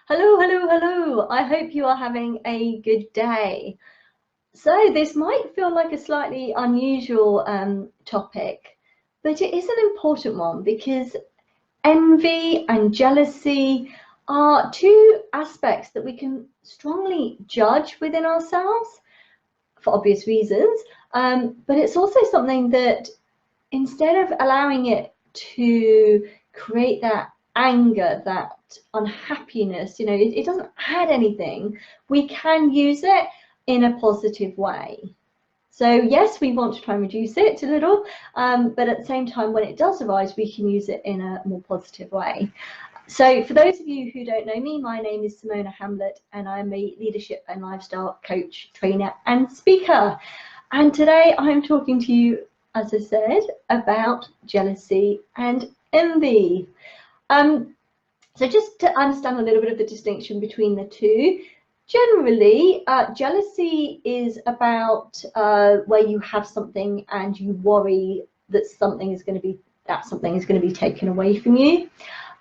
Hello, hello, hello. I hope you are having a good day. So this might feel like a slightly unusual topic, but it is an important one because envy and jealousy are two aspects that we can strongly judge within ourselves for obvious reasons. But it's also something that instead of allowing it to create that anger, that unhappiness, it doesn't add anything, we can use it in a positive way. So yes, we want to try and reduce it a little, but at the same time, when it does arise, we can use it in a more positive way. So for those of you who don't know me, my name is Simona Hamlet, and I'm a leadership and lifestyle coach, trainer, and speaker. And today I'm talking to you, as I said, about jealousy and envy. So just to understand a little bit of the distinction between the two, generally, jealousy is about where you have something and you worry that something is going to be taken away from you,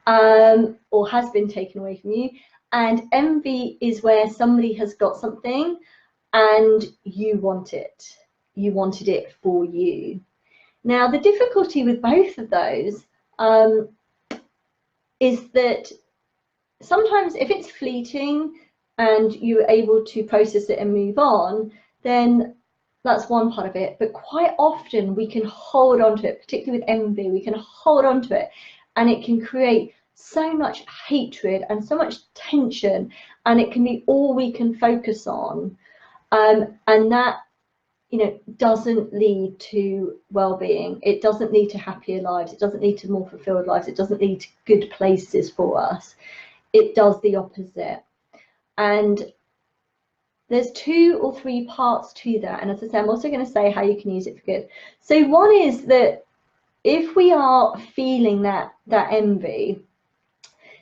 or has been taken away from you. And envy is where somebody has got something and you want it. You wanted it for you. Now, the difficulty with both of those is that sometimes if it's fleeting and you're able to process it and move on, then that's one part of it. But quite often we can hold on to it, particularly with envy, we can hold on to it, and it can create so much hatred and so much tension, and it can be all we can focus on. And that, doesn't lead to well-being. It doesn't lead to happier lives. It doesn't lead to more fulfilled lives. It doesn't lead to good places for us. It does the opposite. And there's 2 or 3 parts to that. And as I say, I'm also going to say how you can use it for good. So one is that if we are feeling that envy,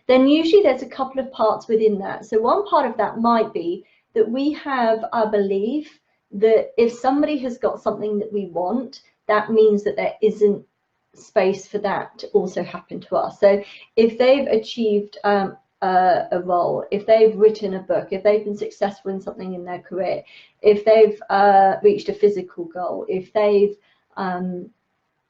then usually there's a couple of parts within that. So one part of that might be that we have a belief that if somebody has got something that we want, that means that there isn't space for that to also happen to us. So if they've achieved a role, if they've written a book, if they've been successful in something in their career, if they've reached a physical goal, if they've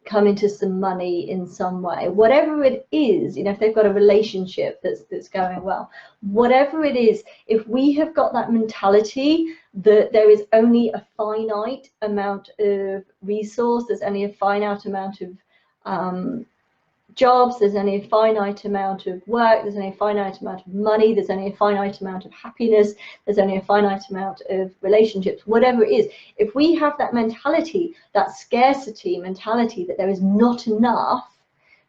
come into some money in some way, whatever it is, if they've got a relationship that's going well, whatever it is, if we have got that mentality that there is only a finite amount of resource, there's only a finite amount of jobs, there's only a finite amount of work, there's only a finite amount of money, there's only a finite amount of happiness, there's only a finite amount of relationships, whatever it is, if we have that mentality, that scarcity mentality, that there is not enough,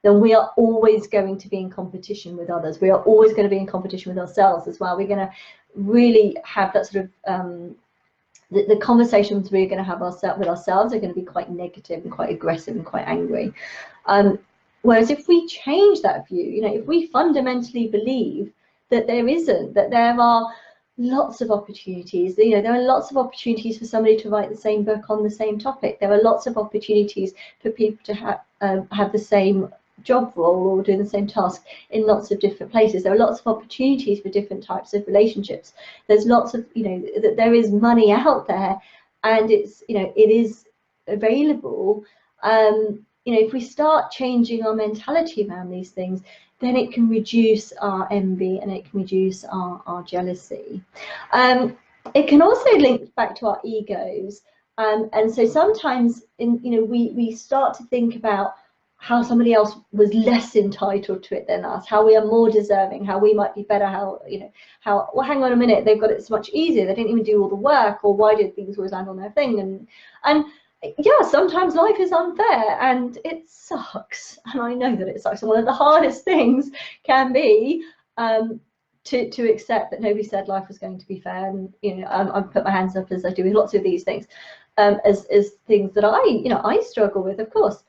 then we are always going to be in competition with others. We are always going to be in competition with ourselves as well. We're going to really have that sort of the conversations we're going to have with ourselves are going to be quite negative and quite aggressive and quite angry. Whereas if we change that view, if we fundamentally believe that there are lots of opportunities, there are lots of opportunities for somebody to write the same book on the same topic. There are lots of opportunities for people to have the same job role or doing the same task in lots of different places. There are lots of opportunities for different types of relationships. There's lots of, that there is money out there, and it's, it is available. If we start changing our mentality around these things, then it can reduce our envy and it can reduce our jealousy. It can also link back to our egos. And so sometimes we start to think about how somebody else was less entitled to it than us, how we are more deserving, how we might be better, well, hang on a minute, they've got it so much easier, they didn't even do all the work, or why did things always land on their thing? And yeah, sometimes life is unfair and it sucks, and I know that it sucks, and one of the hardest things can be to accept that nobody said life was going to be fair. And I put my hands up, as I do with lots of these things, as things that I struggle with, of course.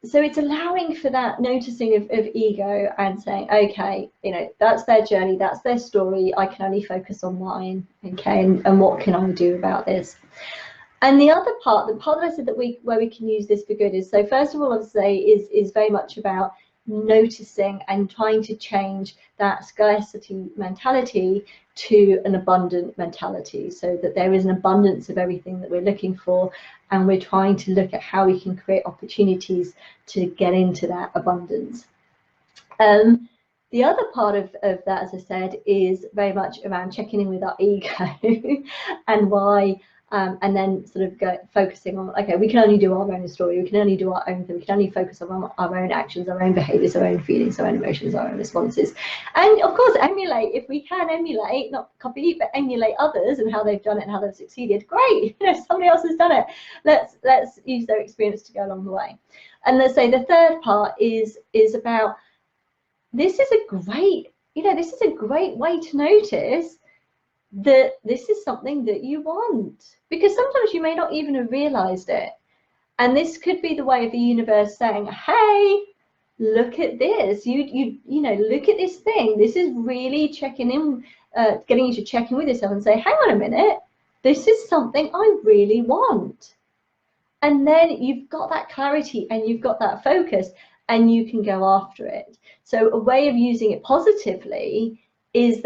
So it's allowing for that noticing of ego and saying, okay, that's their journey, that's their story, I can only focus on mine, okay, and what can I do about this? And the other part, the part that I said that where we can use this for good is, so first of all, I'd say is very much about noticing and trying to change that scarcity mentality to an abundant mentality, so that there is an abundance of everything that we're looking for, and we're trying to look at how we can create opportunities to get into that abundance. The other part of that, as I said, is very much around checking in with our ego and why, and then sort of focusing on, okay, we can only do our own story, we can only do our own thing, we can only focus on our own actions, our own behaviours, our own feelings, our own emotions, our own responses. And of course, emulate, if we can emulate, not copy, but emulate others and how they've done it and how they've succeeded, great, you know, somebody else has done it. Let's use their experience to go along the way. And let's say the third part is about, this is a great, you know, this is a great way to notice that this is something that you want, because sometimes you may not even have realized it, and this could be the way of the universe saying, hey, look at this, you know, look at this thing, this is really checking in, getting you to check in with yourself and say, hang on a minute, this is something I really want. And then you've got that clarity and you've got that focus, and you can go after it. So a way of using it positively is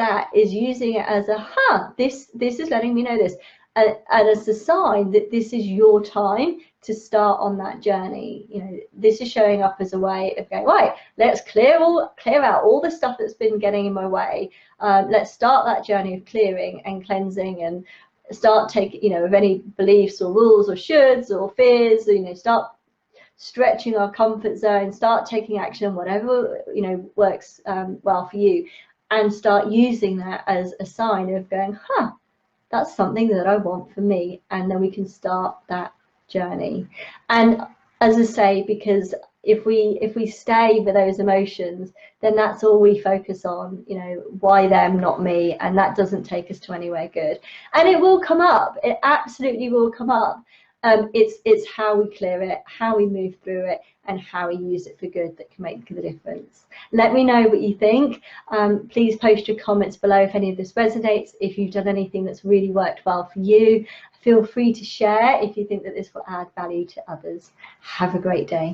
using it as a, this is letting me know this, and as a sign that this is your time to start on that journey. You know, this is showing up as a way of going, right, let's clear out all the stuff that's been getting in my way. Let's start that journey of clearing and cleansing, and start taking, you know, of any beliefs or rules or shoulds or fears, you know, start stretching our comfort zone, start taking action, whatever, you know, works well for you, and start using that as a sign of going, that's something that I want for me. And then we can start that journey. And as I say, because if we stay with those emotions, then that's all we focus on, you know, why them, not me, and that doesn't take us to anywhere good. And it will come up, it absolutely will come up. It's how we clear it, how we move through it, and how we use it for good that can make the difference. Let me know what you think. Please post your comments below if any of this resonates. If you've done anything that's really worked well for you, feel free to share if you think that this will add value to others. Have a great day.